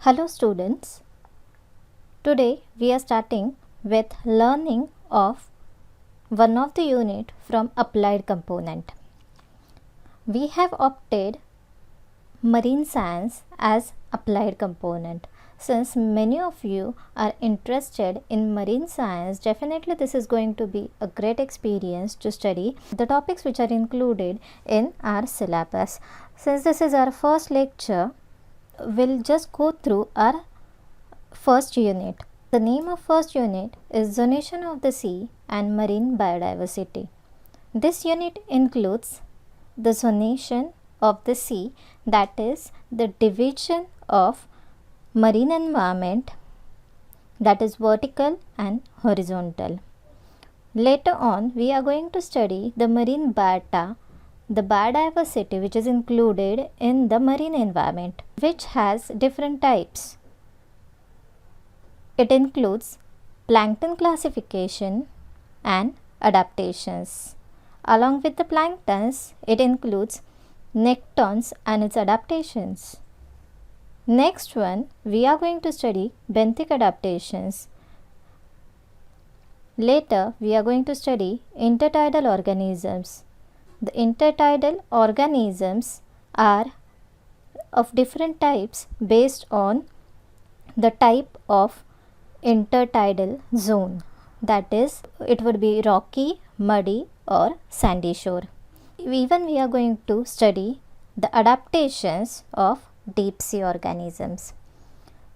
Hello students, today we are starting with learning of one of the unit from applied component. We have opted marine science as applied component. Since many of you are interested in marine science, definitely this is going to be a great experience to study the topics which are included in our syllabus. Since this is our first lecture, we'll just go through our first unit. The name of first unit is Zonation of the Sea and Marine Biodiversity. This unit includes the zonation of the sea, that is the division of marine environment, that is vertical and horizontal. Later on we are going to study the marine biota, the biodiversity which is included in the marine environment, which has different types. It includes plankton classification and adaptations. Along with the planktons, it includes nectons and its adaptations. Next one, we are going to study benthic adaptations. Later, we are going to study intertidal organisms. The intertidal organisms are of different types based on the type of intertidal zone, that is, it would be rocky, muddy or sandy shore. Even we are going to study the adaptations of deep sea organisms.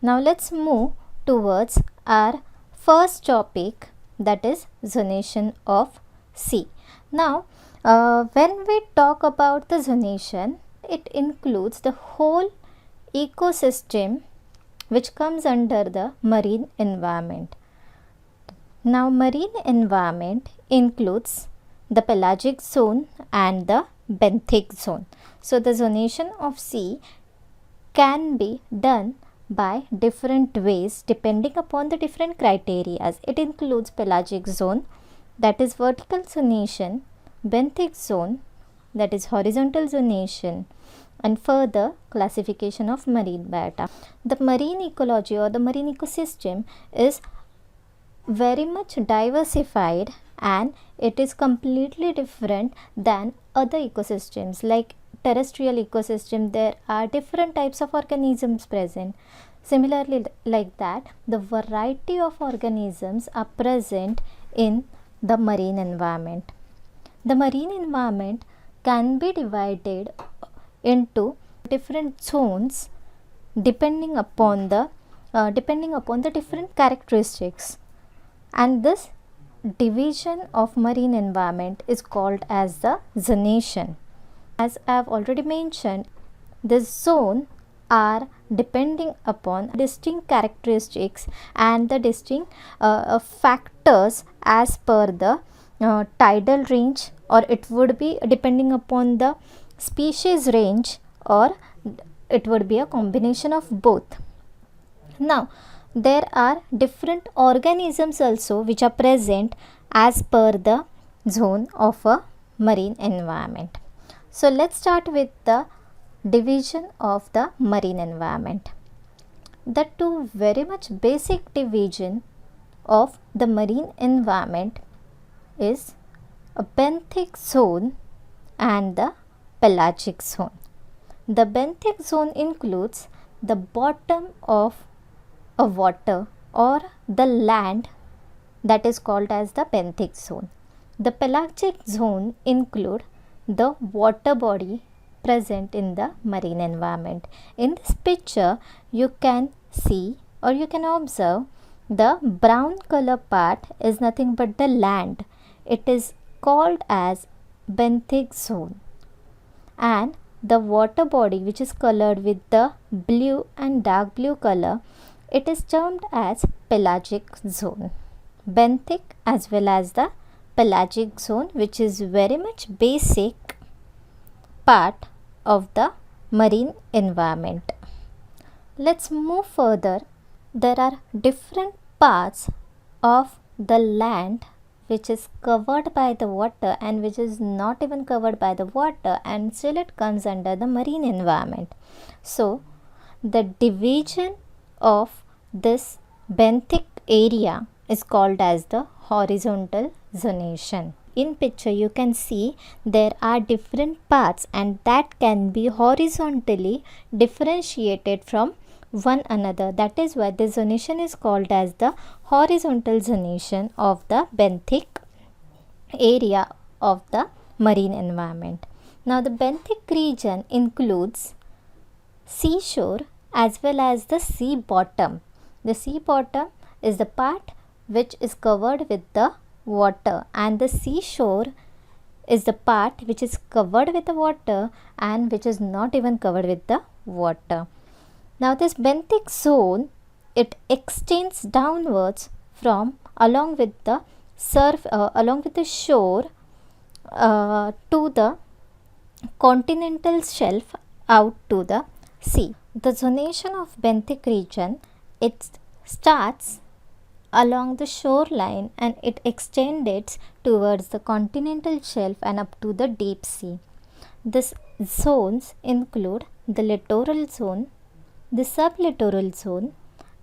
Now let's move towards our first topic, that is zonation of sea. Now when we talk about the zonation, it includes the whole ecosystem which comes under the marine environment. Now marine environment includes the pelagic zone and the benthic zone. So the zonation of sea can be done by different ways depending upon the different criteria. It includes pelagic zone, that is vertical zonation, benthic zone, that is horizontal zonation, and further classification of marine biota. The marine ecology or the marine ecosystem is very much diversified and it is completely different than other ecosystems. Like terrestrial ecosystem, there are different types of organisms present. Similarly, like that, the variety of organisms are present in the marine environment. The marine environment can be divided into different zones depending upon the different characteristics, and this division of marine environment is called as the zonation. As I have already mentioned, this zone are depending upon distinct characteristics and the distinct factors as per the tidal range, or it would be depending upon the species range, or it would be a combination of both. Now there are different organisms also which are present as per the zone of a marine environment. So let's start with the division of the marine environment. The two very much basic division of the marine environment is a benthic zone and the pelagic zone. The benthic zone includes the bottom of a water or the land, that is called as the benthic zone. The pelagic zone include the water body present in the marine environment. In this picture you can see or you can observe the brown color part is nothing but the land. It is called as benthic zone, and the water body which is colored with the blue and dark blue color, it is termed as pelagic zone. Benthic as well as the pelagic zone, which is very much basic part of the marine environment. Let's move further. There are different parts of the land which is covered by the water and which is not even covered by the water, and still it comes under the marine environment. So the division of this benthic area is called as the horizontal zonation. In picture you can see there are different parts and that can be horizontally differentiated from one another. That is why the zonation is called as the horizontal zonation of the benthic area of the marine environment. Now the benthic region includes seashore as well as the sea bottom. The sea bottom is the part which is covered with the water, and the seashore is the part which is covered with the water and which is not even covered with the water. Now this benthic zone, it extends downwards from along with the shore to the continental shelf out to the sea. The zonation of benthic region, it starts along the shoreline and it extends towards the continental shelf and up to the deep sea. These zones include the littoral zone, the sublittoral zone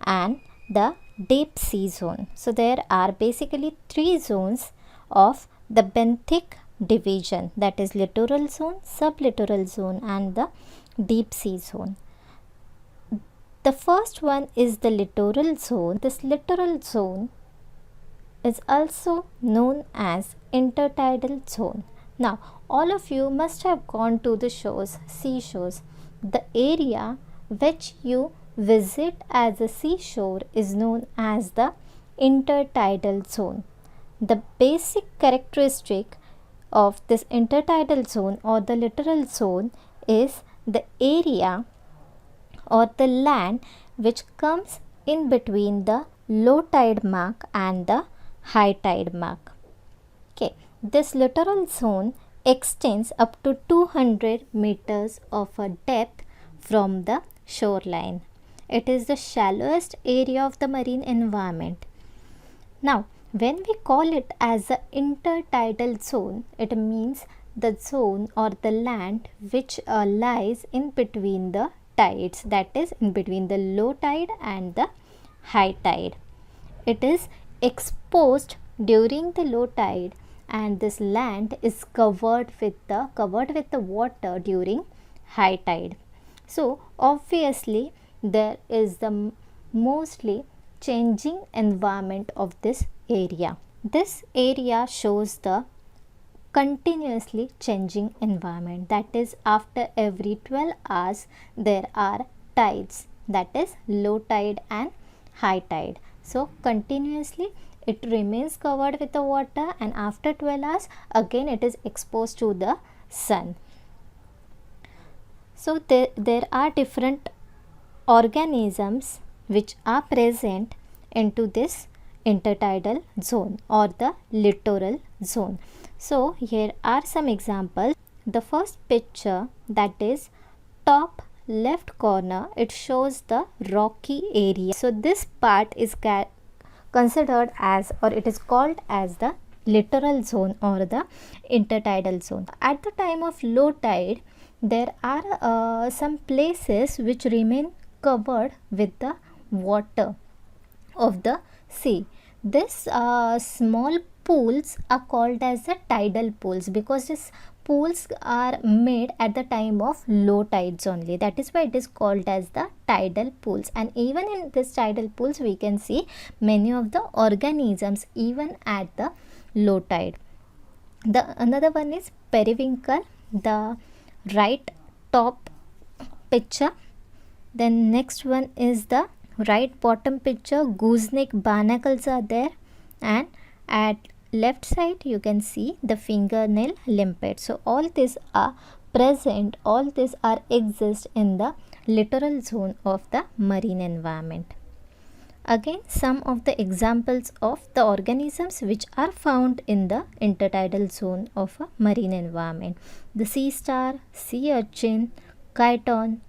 and the deep sea zone. So there are basically 3 zones of the benthic division, that is littoral zone, sublittoral zone and the deep sea zone. The first one is the littoral zone. This littoral zone is also known as intertidal zone. Now all of you must have gone to the shores, seashores. The area which you visit as a seashore is known as the intertidal zone. The basic characteristic of this intertidal zone or the littoral zone is the area or the land which comes in between the low tide mark and the high tide mark. Okay, this littoral zone extends up to 200 meters of a depth from the shoreline. It is the shallowest area of the marine environment. Now, when we call it as the intertidal zone, it means the zone or the land which lies in between the tides, that is in between the low tide and the high tide. It is exposed during the low tide and this land is covered with the water during high tide. So obviously there is the mostly changing environment of this area. This area shows the continuously changing environment, that is after every 12 hours there are tides, that is low tide and high tide. So continuously it remains covered with the water and after 12 hours again it is exposed to the sun. So there are different organisms which are present into this intertidal zone or the littoral zone. So here are some examples. The first picture, that is top left corner, it shows the rocky area. So this part is considered as, or it is called as the littoral zone or the intertidal zone. At the time of low tide there are some places which remain covered with the water of the sea. This small pools are called as the tidal pools because these pools are made at the time of low tides only. That is why it is called as the tidal pools. And even in this tidal pools we can see many of the organisms even at the low tide. Another one is periwinkle, the right top picture. Then next one is the right bottom picture, gooseneck barnacles are there, and at left side you can see the fingernail limpet. So all these are present, all these are exist in the littoral zone of the marine environment. Again, some of the examples of the organisms which are found in the intertidal zone of a marine environment: the sea star, sea urchin, chiton,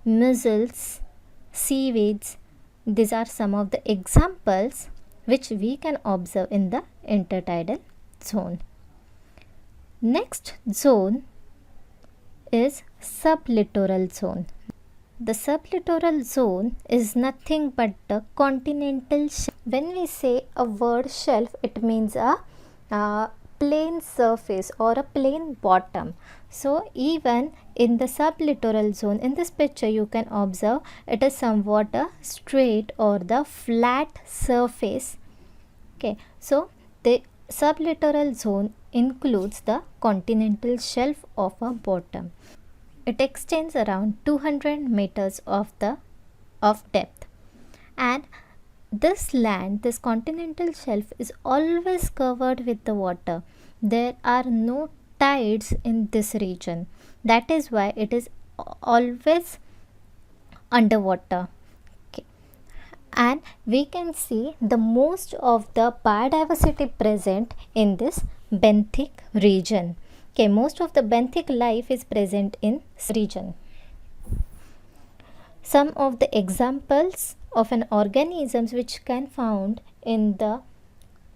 mussels, seaweeds. These are some of the examples which we can observe in the intertidal zone. Next zone is sublittoral zone. The sublittoral zone is nothing but the continental shelf. When we say a word shelf, it means a plain surface or a plain bottom. So even in the sublittoral zone, in this picture you can observe it is somewhat a straight or the flat surface. Okay, so the sublittoral zone includes the continental shelf of a bottom. It extends around 200 meters of depth, and this land, this continental shelf, is always covered with the water. There are no tides in this region. That is why it is always underwater. Okay. And we can see the most of the biodiversity present in this benthic region. Okay, most of the benthic life is present in this region. Some of the examples of an organisms which can found in the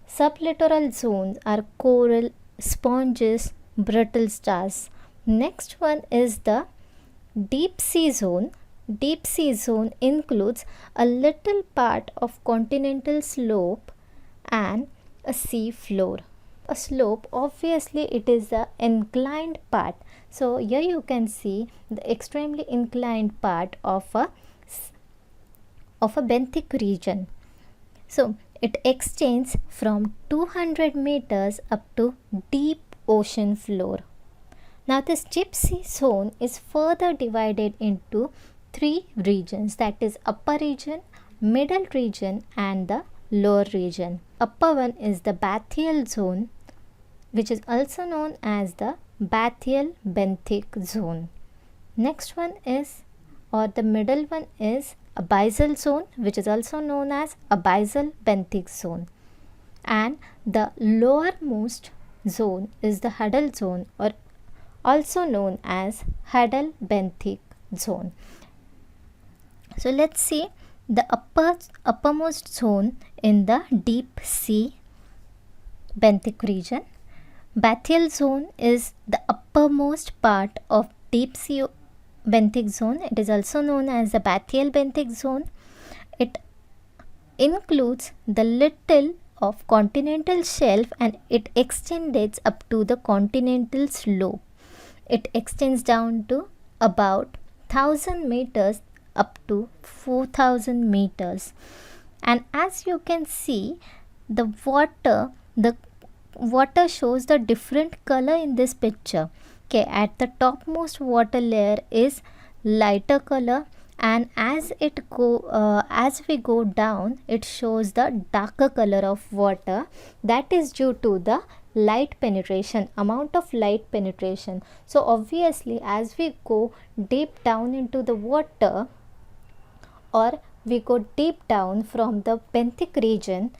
sublittoral zones are coral, sponges, brittle stars. Next one is the deep sea zone. Deep sea zone includes a little part of continental slope and a sea floor. A slope, obviously it is the inclined part. So here you can see the extremely inclined part of a benthic region. So it extends from 200 meters up to deep ocean floor. Now this deep sea zone is further divided into 3 regions, that is upper region, middle region and the lower region. Upper one is the bathyal zone, which is also known as the bathyal benthic zone. Next one is, or the middle one is abyssal zone, which is also known as abyssal benthic zone. And the lowermost zone is the Hadal zone, or also known as Hadal benthic zone. So let's see the uppermost zone in the deep sea benthic region. Bathyal zone is the uppermost part of deep sea benthic zone. It is also known as the bathyal benthic zone. It includes the little of continental shelf and it extends up to the continental slope. It extends down to about 1000 meters up to 4000 meters. And as you can see, the water shows the different color in this picture. Okay, at the topmost water layer is lighter color, and as we go down, it shows the darker color of water. That is due to the light penetration, amount of light penetration. So obviously as we go deep down into the water, or we go deep down from the benthic region,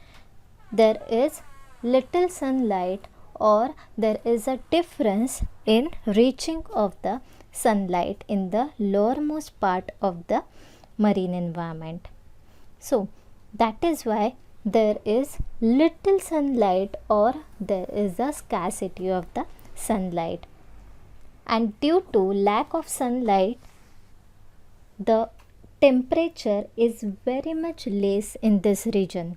there is little sunlight, or there is a difference in reaching of the sunlight in the lowermost part of the marine environment. So that is why there is little sunlight, or there is a scarcity of the sunlight. And due to lack of sunlight, the temperature is very much less in this region.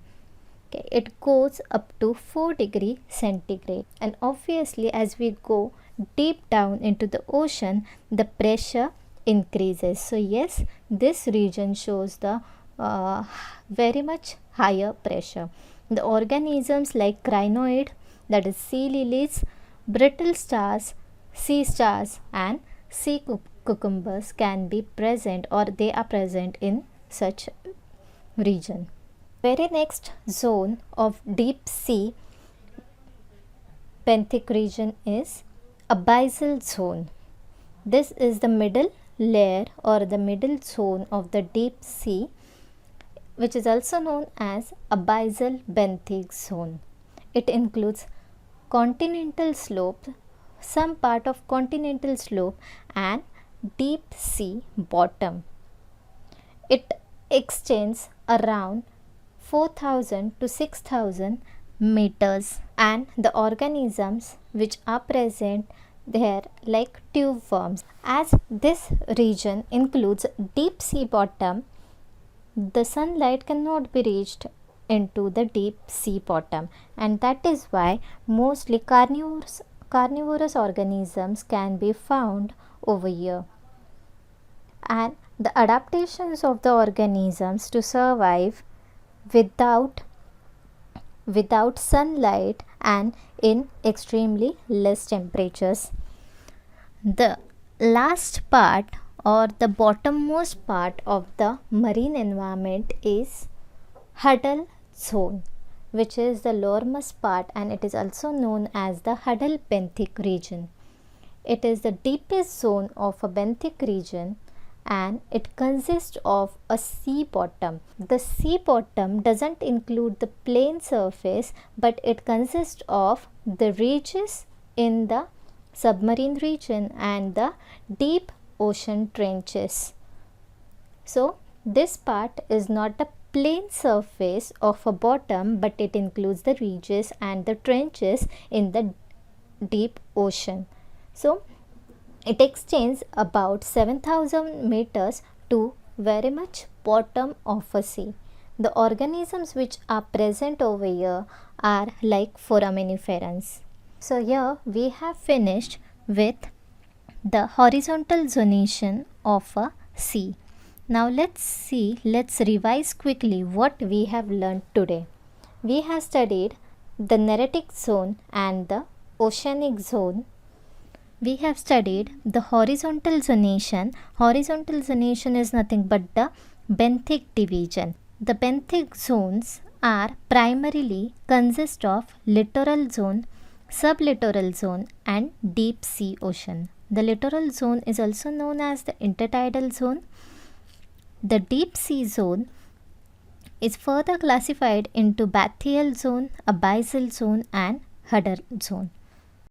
Okay, it goes up to 4 degrees centigrade, and obviously as we go deep down into the ocean, the pressure increases. So yes, this region shows the very much higher pressure. The organisms like crinoid, that is sea lilies, brittle stars, sea stars and sea cucumbers can be present, or they are present in such region. Very next zone of deep sea benthic region is abyssal zone. This is the middle layer or the middle zone of the deep sea, which is also known as abyssal benthic zone. It includes continental slope, some part of continental slope and deep sea bottom. It extends around 4000 to 6000 meters, and the organisms which are present, they are like tube worms. As this region includes deep sea bottom, the sunlight cannot be reached into the deep sea bottom, and that is why mostly carnivorous organisms can be found over here. And the adaptations of the organisms to survive without sunlight and in extremely less temperatures. The last part or the bottommost part of the marine environment is huddle zone, which is the lowermost part, and it is also known as the huddle benthic region. It is the deepest zone of a benthic region, and it consists of a sea bottom. The sea bottom doesn't include the plain surface, but it consists of the ridges in the submarine region and the deep ocean trenches. So this part is not a plain surface of a bottom, but it includes the ridges and the trenches in the deep ocean. So it extends about 7,000 meters to very much bottom of a sea. The organisms which are present over here are like foraminiferans. So here we have finished with the horizontal zonation of a sea. Now let's revise quickly what we have learned today. We have studied the neritic zone and the oceanic zone. We have studied the horizontal zonation. Horizontal zonation is nothing but the benthic division. The benthic zones are primarily consist of littoral zone, sublittoral zone and deep sea ocean. The littoral zone is also known as the intertidal zone. The deep sea zone is further classified into bathyal zone, abyssal zone and huddle zone.